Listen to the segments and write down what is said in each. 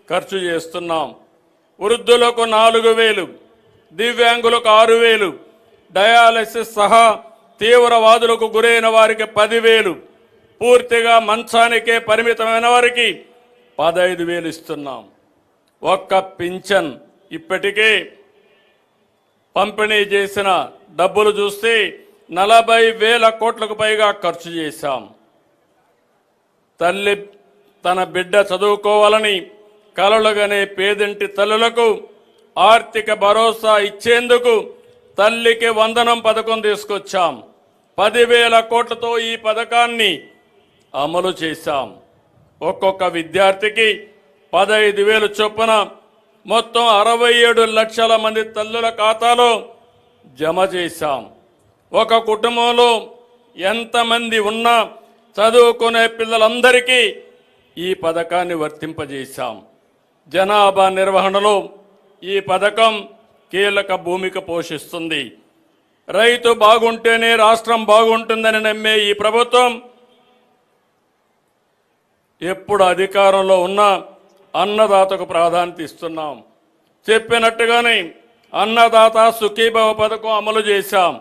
ఖర్చు చేస్తున్నాం. వృద్ధులకు 4,000, దివ్యాంగులకు 6,000, డయాలసిస్ సహా తీవ్రవాదులకు గురైన వారికి 10,000, పూర్తిగా మంచానికే పరిమితమైన వారికి 15,000 ఇస్తున్నాం. ఒక్క పింఛన్ ఇప్పటికే పంపిణీ చేసిన డబ్బులు చూస్తే 40,000 కోట్లకు పైగా ఖర్చు చేశాం. తల్లి తన బిడ్డ చదువుకోవాలని కలలుగనే పేదింటి తల్లులకు ఆర్థిక భరోసా ఇచ్చేందుకు తల్లికి వందనం పథకం తీసుకొచ్చాం. 10,000 కోట్లతో ఈ పథకాన్ని అమలు చేశాం. ఒక్కొక్క విద్యార్థికి 15,000 చొప్పున మొత్తం 67 లక్షల మంది తల్లుల ఖాతాలో జమ చేశాం. ఒక కుటుంబంలో ఎంతమంది ఉన్నా చదువుకునే పిల్లలందరికీ ఈ పథకాన్ని వర్తింపజేశాం. జనాభా నిర్వహణలో ఈ పథకం కీలక భూమిక పోషిస్తుంది. రైతు బాగుంటేనే రాష్ట్రం బాగుంటుందని నమ్మే ఈ ప్రభుత్వం ఎప్పుడు అధికారంలో ఉన్నా అన్నదాతకు ప్రాధాన్యత ఇస్తున్నాం. చెప్పినట్టుగానే అన్నదాత సుఖీభవ పథకం అమలు చేశాం.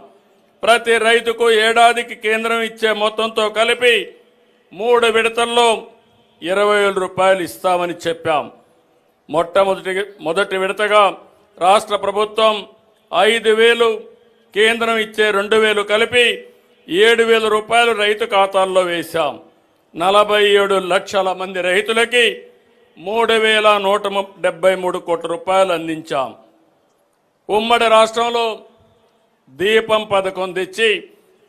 ప్రతి రైతుకు ఏడాదికి కేంద్రం ఇచ్చే మొత్తంతో కలిపి 3 విడతల్లో 20,000 రూపాయలు ఇస్తామని చెప్పాం. మొదటి విడతగా రాష్ట్ర ప్రభుత్వం 5,000, కేంద్రం ఇచ్చే 2,000 కలిపి 7,000 రూపాయలు రైతు ఖాతాల్లో వేశాం. 47 లక్షల మంది రైతులకి 3,173 కోట్ల రూపాయలు అందించాం. ఉమ్మడి రాష్ట్రంలో దీపం పథకం తెచ్చి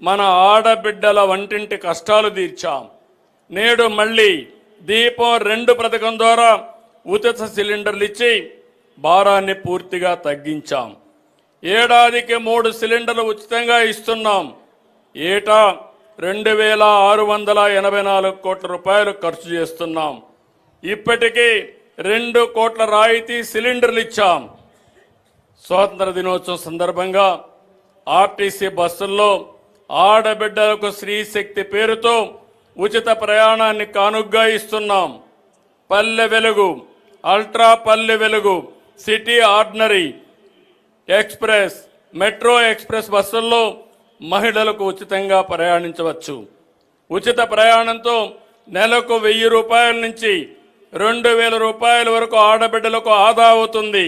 మన ఆడబిడ్డల వంటింటి కష్టాలు తీర్చాం. నేడు మళ్ళీ దీపం 2 పథకం ద్వారా ఉచిత సిలిండర్లు ఇచ్చి భారాన్ని పూర్తిగా తగ్గించాం. ఏడాదికి 3 సిలిండర్లు ఉచితంగా ఇస్తున్నాం. ఏటా 2,684 కోట్ల రూపాయలు ఖర్చు చేస్తున్నాం. ఇప్పటికీ 2 కోట్ల రాయితీ సిలిండర్లు ఇచ్చాం. స్వాతంత్ర దినోత్సవం సందర్భంగా ఆర్టీసీ బస్సుల్లో ఆడబిడ్డలకు స్త్రీశక్తి పేరుతో ఉచిత ప్రయాణాన్ని కానుగ్గా ఇస్తున్నాం. Palle Velugu, ultra Palle Velugu, city ordinary express, metro express బస్సుల్లో మహిళలకు ఉచితంగా ప్రయాణించవచ్చు. ఉచిత ప్రయాణంతో నెలకు 1,000 రూపాయల నుంచి 2,000 రూపాయల వరకు ఆడబిడ్డలకు ఆదా అవుతుంది.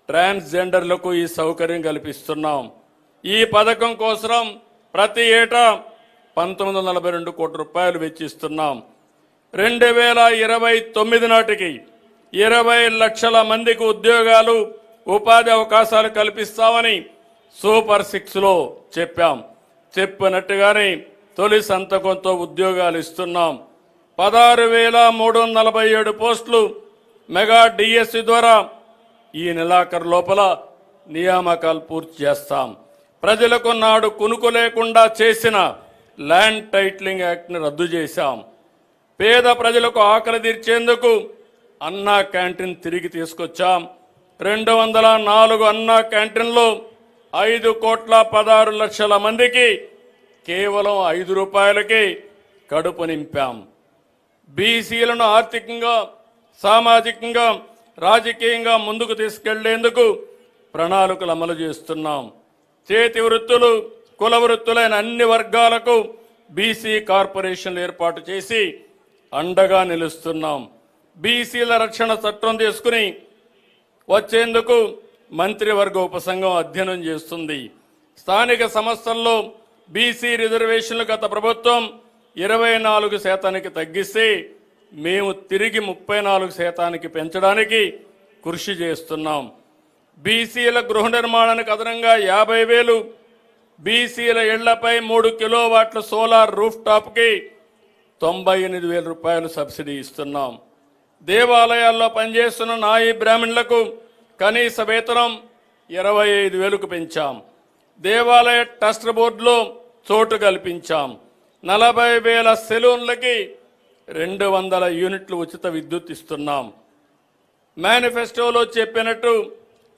ట్రాన్స్జెండర్లకు ఈ సౌకర్యం కల్పిస్తున్నాం. ఈ పథకం కోసం ప్రతి ఏటా 1,942 కోట్ల రూపాయలు వెచ్చిస్తున్నాం. 2029 నాటికి 20 లక్షల మందికి ఉద్యోగాలు, ఉపాధి అవకాశాలు కల్పిస్తామని సూపర్ 6లో చెప్పాం. చెప్పినట్టుగానే తొలి సంతకంతో ఉద్యోగాలు ఇస్తున్నాం. 16,347 పోస్టులు మెగా డిఎస్సి ద్వారా ఈ నెలాఖరు లోపల నియామకాలు పూర్తి చేస్తాం. ప్రజలకు నాడు కునుకు లేకుండా చేసిన ల్యాండ్ టైటిలింగ్ యాక్ట్ని రద్దు చేశాం. పేద ప్రజలకు ఆకలి తీర్చేందుకు అన్నా క్యాంటీన్ తిరిగి తీసుకొచ్చాం. 204 అన్నా క్యాంటీన్లో 5,16,00,000 మందికి కేవలం 5 రూపాయలకి కడుపు నింపాం. బీసీలను ఆర్థికంగా, సామాజికంగా, రాజకీయంగా ముందుకు తీసుకెళ్లేందుకు ప్రణాళికలు అమలు చేస్తున్నాం. చేతి వృత్తులు, కుల వృత్తులైన అన్ని వర్గాలకు బీసీ కార్పొరేషన్లు ఏర్పాటు చేసి అండగా నిలుస్తున్నాం. బీసీల రక్షణ చట్టం తీసుకుని వచ్చేందుకు మంత్రివర్గ ఉపసంఘం అధ్యయనం చేస్తుంది. స్థానిక సంస్థల్లో బీసీ రిజర్వేషన్లు గత ప్రభుత్వం 24% తగ్గిస్తే మేము తిరిగి 34% పెంచడానికి కృషి చేస్తున్నాం. బీసీల గృహ నిర్మాణానికి అదనంగా 50,000, బీసీల ఇళ్లపై 3 కిలోవాట్ల సోలార్ రూఫ్ టాప్కి 98,000 రూపాయలు సబ్సిడీ ఇస్తున్నాం. దేవాలయాల్లో పనిచేస్తున్న నాయి బ్రాహ్మణులకు కనీస వేతనం 25,000కు పెంచాం. దేవాలయ ట్రస్ట్ బోర్డులో చోటు కల్పించాం. 40,000 సెలూన్లకి 200 యూనిట్లు ఉచిత విద్యుత్ ఇస్తున్నాం. మేనిఫెస్టోలో చెప్పినట్టు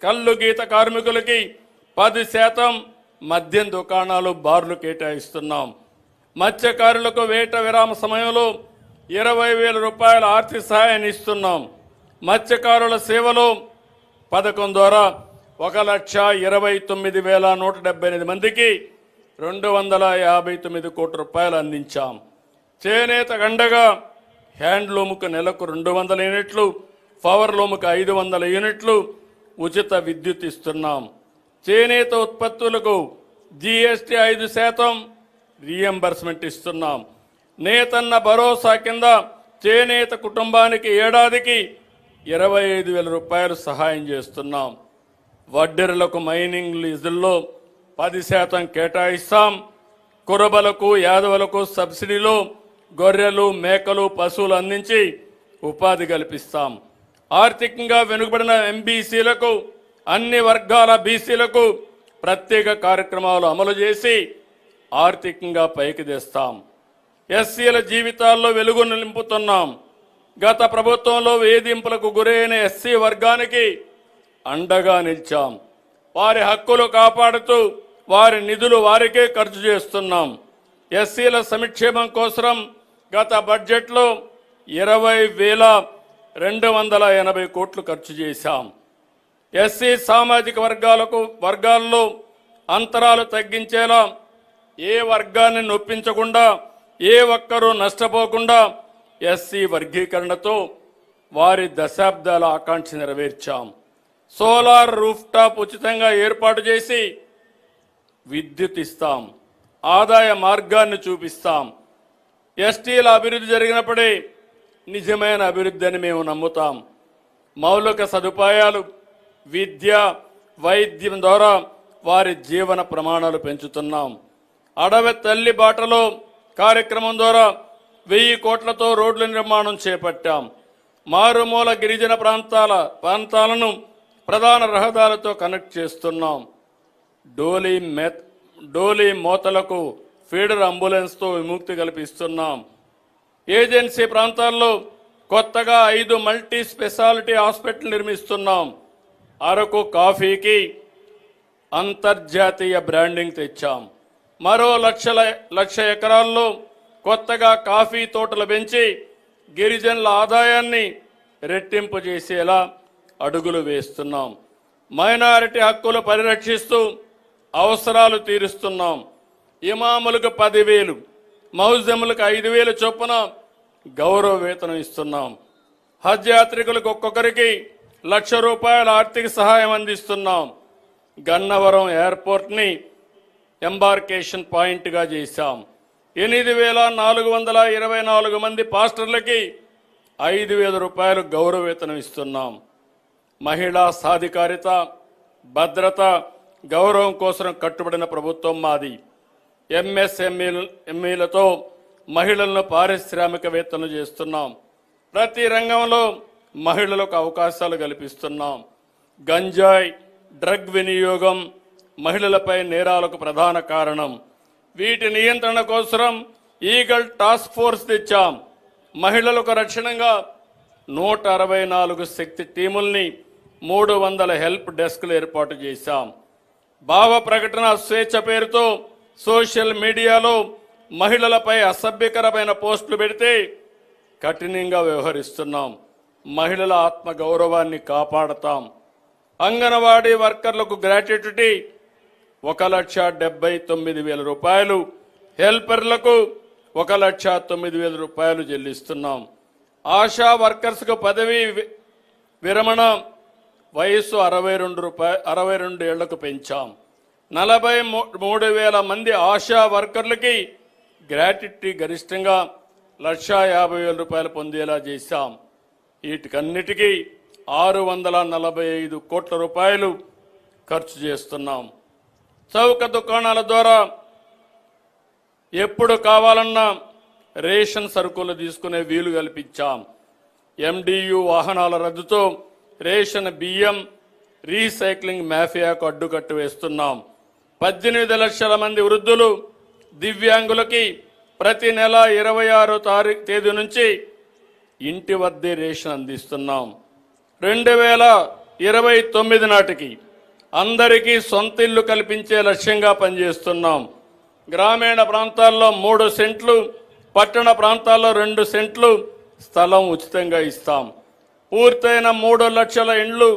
కల్లు గీత కార్మికులకి 10% మద్యం దుకాణాలు, బార్లు కేటాయిస్తున్నాం. మత్స్యకారులకు వేట విరామ సమయంలో 20,000 రూపాయల ఆర్థిక సహాయాన్ని ఇస్తున్నాం. మత్స్యకారుల సేవలో పథకం ద్వారా 1,29,178 మందికి 259 కోట్ల రూపాయలు అందించాం. చేనేత గండగా హ్యాండ్లూమ్కు నెలకు 200 యూనిట్లు, పవర్లూమ్కు 500 యూనిట్లు ఉచిత విద్యుత్ ఇస్తున్నాం. చేనేత ఉత్పత్తులకు జీఎస్టీ 5% రీఎంబర్స్మెంట్ ఇస్తున్నాం. నేతన్న భరోసా కింద చేనేత కుటుంబానికి ఏడాదికి 25,000 రూపాయలు సహాయం చేస్తున్నాం. వడ్డెరులకు మైనింగ్ లీజుల్లో 10% కేటాయిస్తాం. కురబలకు యాదవులకు సబ్సిడీలో గొర్రెలు, మేకలు, పశువులు అందించి ఉపాధి కల్పిస్తాం. ఆర్థికంగా వెనుకబడిన ఎంబీసీలకు, అన్ని వర్గాల బీసీలకు ప్రత్యేక కార్యక్రమాలు అమలు చేసి ఆర్థికంగా పైకి తెస్తాం. ఎస్సీల జీవితాల్లో వెలుగును నింపుతున్నాం. గత ప్రభుత్వంలో వేధింపులకు గురైన ఎస్సీ వర్గానికి అండగా నిలిచాం. వారి హక్కులు కాపాడుతూ వారి నిధులు వారికే ఖర్చు చేస్తున్నాం. ఎస్సీల సంక్షేమం కోసం గత బడ్జెట్లో 20,280 కోట్లు ఖర్చు చేశాం. ఎస్సీ సామాజిక వర్గాల్లో అంతరాలు తగ్గించేలా, ఏ వర్గాన్ని నొప్పించకుండా, ఏ ఒక్కరూ నష్టపోకుండా ఎస్సీ వర్గీకరణతో వారి దశాబ్దాల ఆకాంక్ష నెరవేర్చాం. సోలార్ రూఫ్టాప్ ఉచితంగా ఏర్పాటు చేసి విద్యుత్ ఇస్తాం. ఆదాయ మార్గాన్ని చూపిస్తాం. ఎస్టీల అభివృద్ధి జరిగినప్పుడే నిజమైన అభివృద్ధి అని మేము నమ్ముతాం. మౌలిక సదుపాయాలు, విద్య, వైద్యం ద్వారా వారి జీవన ప్రమాణాలు పెంచుతున్నాం. అడవి తల్లి బాటలో కార్యక్రమం ద్వారా 1000 కోట్లతో రోడ్ల నిర్మాణం చేపట్టాం. మారుమూల గిరిజన ప్రాంతాలను ప్రధాన రహదారులతో కనెక్ట్ చేస్తున్నాం. డోలీ మోతలకు ఫీడర్ అంబులెన్స్తో విముక్తి కల్పిస్తున్నాం. ఏజెన్సీ ప్రాంతాల్లో కొత్తగా 5 మల్టీ స్పెషాలిటీ హాస్పిటల్ నిర్మిస్తున్నాం. అరకు కాఫీకి అంతర్జాతీయ బ్రాండింగ్ తెచ్చాం. మరో లక్ష ఎకరాల్లో కొత్తగా కాఫీ తోటలు పెంచి గిరిజనుల ఆదాయాన్ని రెట్టింపు చేసేలా అడుగులు వేస్తున్నాం. మైనారిటీ హక్కులు పరిరక్షిస్తూ అవసరాలు తీరుస్తున్నాం. ఇమాములకు 10,000, మౌజములకు 5,000 చొప్పున గౌరవ వేతనం ఇస్తున్నాం. హజ్ యాత్రికులకు ఒక్కొక్కరికి ₹1,00,000 ఆర్థిక సహాయం అందిస్తున్నాం. గన్నవరం ఎయిర్పోర్ట్ని ఎంబార్కేషన్ పాయింట్గా చేశాం. 8,424 మంది పాస్టర్లకి ₹5,000 గౌరవ వేతనం ఇస్తున్నాం. మహిళా సాధికారిత, భద్రత, గౌరవం కోసం కట్టుబడిన ప్రభుత్వం మాది. ఎంఎస్ఎంఈలతో మహిళలను పారిశ్రామికవేత్తలు చేస్తున్నాం. ప్రతి రంగంలో మహిళలకు అవకాశాలు కల్పిస్తున్నాం. గంజాయి, డ్రగ్ వినియోగం మహిళలపై నేరాలకు ప్రధాన కారణం. వీటి నియంత్రణ కోసం ఈగల్ టాస్క్ ఫోర్స్ తెచ్చాం. మహిళలకు రక్షణగా 164 శక్తి టీముల్ని, 300 హెల్ప్ డెస్క్లు ఏర్పాటు చేశాం. భావ ప్రకటన స్వేచ్ఛ పేరుతో సోషల్ మీడియాలో మహిళలపై అసభ్యకరమైన పోస్టులు పెడితే కఠినంగా వ్యవహరిస్తున్నాం. మహిళల ఆత్మగౌరవాన్ని కాపాడతాం. అంగన్వాడీ వర్కర్లకు గ్రాట్యుటీ ₹1,79,000, హెల్పర్లకు ₹1,09,000 చెల్లిస్తున్నాం. ఆశా వర్కర్స్కు పదవీ విరమణ వయస్సు 62 ఏళ్లకు పెంచాం. 43,000 మంది ఆశా వర్కర్లకి గ్రాట్యుటీ గరిష్టంగా ₹1,50,000 పొందేలా చేశాం. వీటికన్నిటికీ 645 కోట్ల రూపాయలు ఖర్చు చేస్తున్నాం. చౌక దుకాణాల ద్వారా ఎప్పుడు కావాలన్నా రేషన్ సరుకులు తీసుకునే వీలు కల్పించాం. ఎండియు వాహనాల రద్దుతో రేషన్ బియ్యం రీసైక్లింగ్ మాఫియాకు అడ్డుకట్టు వేస్తున్నాం. 18 లక్షల మంది వృద్ధులు, దివ్యాంగులకి ప్రతి నెల 26వ తేదీ నుంచి ఇంటి వద్దే రేషన్ అందిస్తున్నాం. 2029 నాటికి అందరికీ సొంత ఇల్లు కల్పించే లక్ష్యంగా పనిచేస్తున్నాం. గ్రామీణ ప్రాంతాల్లో 3 సెంట్లు, పట్టణ ప్రాంతాల్లో 2 సెంట్లు స్థలం ఉచితంగా ఇస్తాం. పూర్తయిన 3 లక్షల ఇండ్లు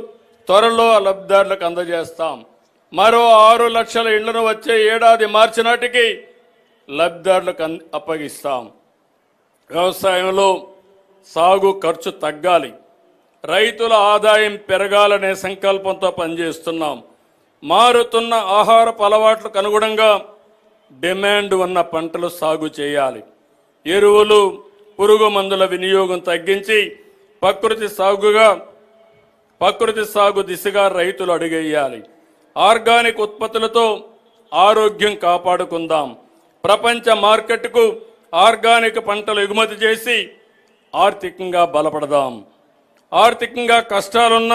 త్వరలో లబ్ధిదారులకు అందజేస్తాం. మరో 6 లక్షల ఇండ్లను వచ్చే ఏడాది మార్చి నాటికి లబ్ధిదారులకు అప్పగిస్తాం. వ్యవసాయంలో సాగు ఖర్చు తగ్గాలి, రైతుల ఆదాయం పెరగాలనే సంకల్పంతో పనిచేస్తున్నాం. మారుతున్న ఆహారపు అలవాట్లకు అనుగుణంగా డిమాండ్ ఉన్న పంటలు సాగు చేయాలి. ఎరువులు, పురుగు మందుల వినియోగం తగ్గించి ప్రకృతి సాగు దిశగా రైతులు అడుగేయాలి. ఆర్గానిక్ ఉత్పత్తులతో ఆరోగ్యం కాపాడుకుందాం. ప్రపంచ మార్కెట్కు ఆర్గానిక్ పంటలు ఎగుమతి చేసి ఆర్థికంగా బలపడదాం. ఆర్థికంగా కష్టాలున్న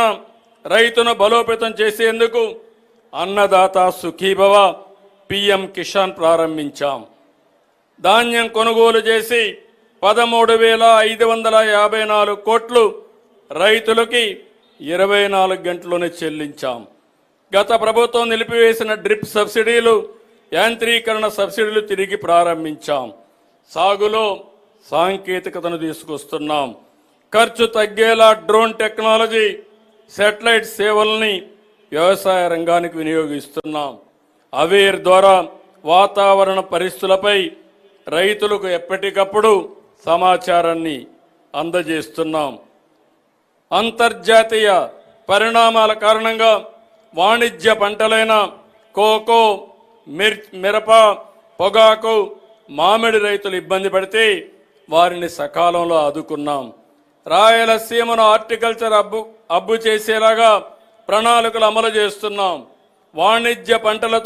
రైతును బలోపేతం చేసేందుకు అన్నదాత సుఖీభవ పిఎం కిసాన్ ప్రారంభించాం. ధాన్యం కొనుగోలు చేసి 13,554 కోట్లు రైతులకి 24 గంటల్లోనే చెల్లించాం. గత ప్రభుత్వం నిలిపివేసిన డ్రిప్ సబ్సిడీలు, యాంత్రీకరణ సబ్సిడీలు తిరిగి ప్రారంభించాం. సాగులో సాంకేతికతను తీసుకొస్తున్నాం. ఖర్చు తగ్గేలా డ్రోన్ టెక్నాలజీ, శాటిలైట్ సేవల్ని వ్యవసాయ రంగానికి వినియోగిస్తున్నాం. అవేర్ ద్వారా వాతావరణ పరిస్థితులపై రైతులకు ఎప్పటికప్పుడు సమాచారాన్ని అందజేస్తున్నాం. అంతర్జాతీయ పరిణామాల కారణంగా వాణిజ్య పంటలైన కోకో, మిరప, పొగాకు, మామిడి రైతులు ఇబ్బంది పడితే వారిని సకాలంలో ఆదుకున్నాం. రాయలసీమను హార్టికల్చర్ అబ్బు చేసేలాగా ప్రణాళికలు అమలు చేస్తున్నాం. వాణిజ్య పంటలతో